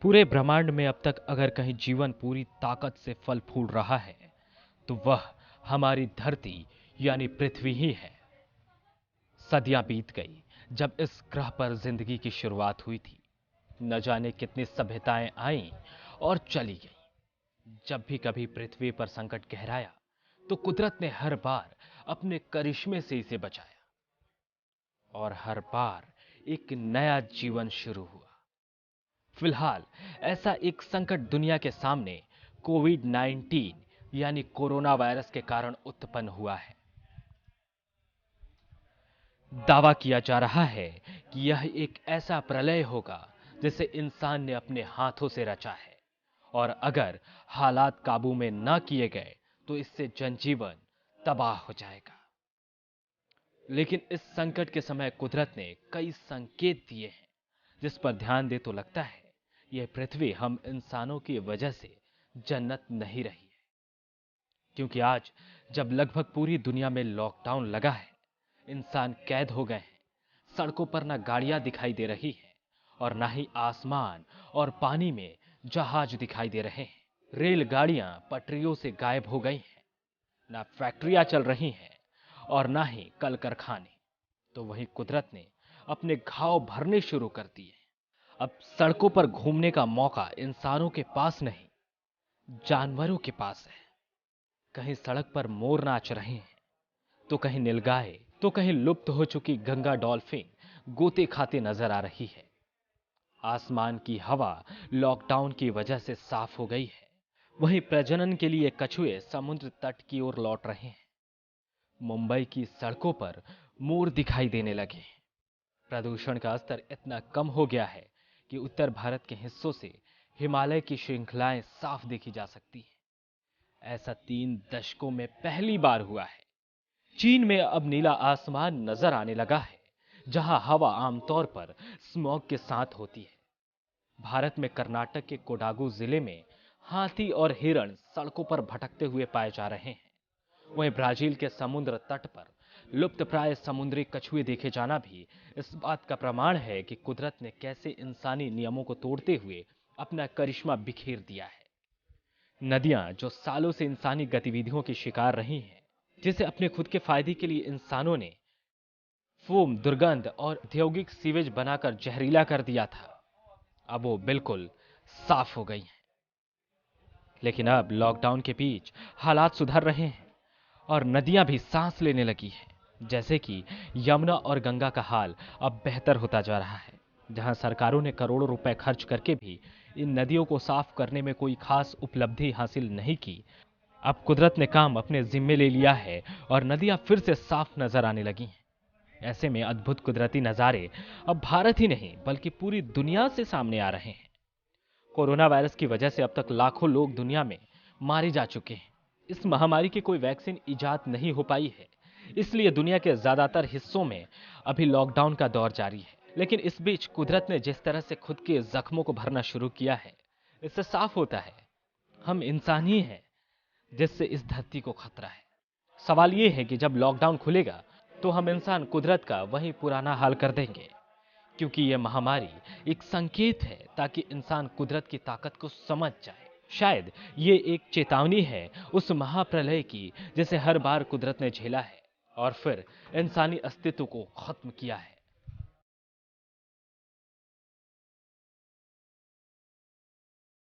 पूरे ब्रह्मांड में अब तक अगर कहीं जीवन पूरी ताकत से फल फूल रहा है तो वह हमारी धरती यानी पृथ्वी ही है। सदियां बीत गई जब इस ग्रह पर जिंदगी की शुरुआत हुई थी। न जाने कितनी सभ्यताएं आईं और चली गईं। जब भी कभी पृथ्वी पर संकट गहराया तो कुदरत ने हर बार अपने करिश्मे से इसे बचाया और हर बार एक नया जीवन शुरू हुआ। फिलहाल ऐसा एक संकट दुनिया के सामने कोविड 19 यानी कोरोना वायरस के कारण उत्पन्न हुआ है। दावा किया जा रहा है कि यह एक ऐसा प्रलय होगा जिसे इंसान ने अपने हाथों से रचा है और अगर हालात काबू में न किए गए तो इससे जनजीवन तबाह हो जाएगा। लेकिन इस संकट के समय कुदरत ने कई संकेत दिए हैं जिस पर ध्यान दे तो लगता है यह पृथ्वी हम इंसानों की वजह से जन्नत नहीं रही है। क्योंकि आज जब लगभग पूरी दुनिया में लॉकडाउन लगा है, इंसान कैद हो गए हैं, सड़कों पर ना गाड़ियां दिखाई दे रही हैं और ना ही आसमान और पानी में जहाज दिखाई दे रहे हैं। रेलगाड़ियां पटरियों से गायब हो गई हैं, ना फैक्ट्रियां चल रही हैं और ना ही कल कारखाने। तो वहीं कुदरत ने अपने घाव भरने शुरू कर दिए। अब सड़कों पर घूमने का मौका इंसानों के पास नहीं, जानवरों के पास है। कहीं सड़क पर मोर नाच रहे हैं, तो कहीं नीलगाय, तो कहीं लुप्त हो चुकी गंगा डॉल्फिन गोते खाते नजर आ रही है। आसमान की हवा लॉकडाउन की वजह से साफ हो गई है। वहीं प्रजनन के लिए कछुए समुद्र तट की ओर लौट रहे हैं। मुंबई की सड़कों पर मोर दिखाई देने लगे। प्रदूषण का स्तर इतना कम हो गया है कि उत्तर भारत के हिस्सों से हिमालय की श्रृंखलाएं साफ देखी जा सकती हैं। ऐसा 3 दशकों में पहली बार हुआ है। चीन में अब नीला आसमान नजर आने लगा है, जहां हवा आमतौर पर स्मॉग के साथ होती है। भारत में कर्नाटक के कोडागु जिले में हाथी और हिरण सड़कों पर भटकते हुए पाए जा रहे हैं। वहीं ब्राजील के समुद्र तट पर लुप्तप्राय समुद्री कछुए देखे जाना भी इस बात का प्रमाण है कि कुदरत ने कैसे इंसानी नियमों को तोड़ते हुए अपना करिश्मा बिखेर दिया है। नदियां जो सालों से इंसानी गतिविधियों की शिकार रही हैं, जिसे अपने खुद के फायदे के लिए इंसानों ने फोम, दुर्गंध और औद्योगिक सीवेज बनाकर जहरीला कर दिया था, अब वो बिल्कुल साफ हो गई हैं। लेकिन अब लॉकडाउन के बीच हालात सुधर रहे हैं और नदियां भी सांस लेने लगी हैं। जैसे कि यमुना और गंगा का हाल अब बेहतर होता जा रहा है। जहां सरकारों ने करोड़ों रुपए खर्च करके भी इन नदियों को साफ करने में कोई खास उपलब्धि हासिल नहीं की, अब कुदरत ने काम अपने जिम्मे ले लिया है और नदियां फिर से साफ नजर आने लगी हैं। ऐसे में अद्भुत कुदरती नजारे अब भारत ही नहीं बल्कि पूरी दुनिया से सामने आ रहे हैं। कोरोना वायरस की वजह से अब तक लाखों लोग दुनिया में मारे जा चुके हैं। इस महामारी की कोई वैक्सीन इजाद नहीं हो पाई है, इसलिए दुनिया के ज्यादातर हिस्सों में अभी लॉकडाउन का दौर जारी है। लेकिन इस बीच कुदरत ने जिस तरह से खुद के जख्मों को भरना शुरू किया है, इससे साफ होता है हम इंसान ही हैं जिससे इस धरती को खतरा है। सवाल यह है कि जब लॉकडाउन खुलेगा तो हम इंसान कुदरत का वही पुराना हाल कर देंगे, क्योंकि यह महामारी एक संकेत है ताकि इंसान कुदरत की ताकत को समझ जाए। शायद ये एक चेतावनी है उस महाप्रलय की जिसे हर बार कुदरत ने झेला है और फिर इंसानी अस्तित्व को खत्म किया है।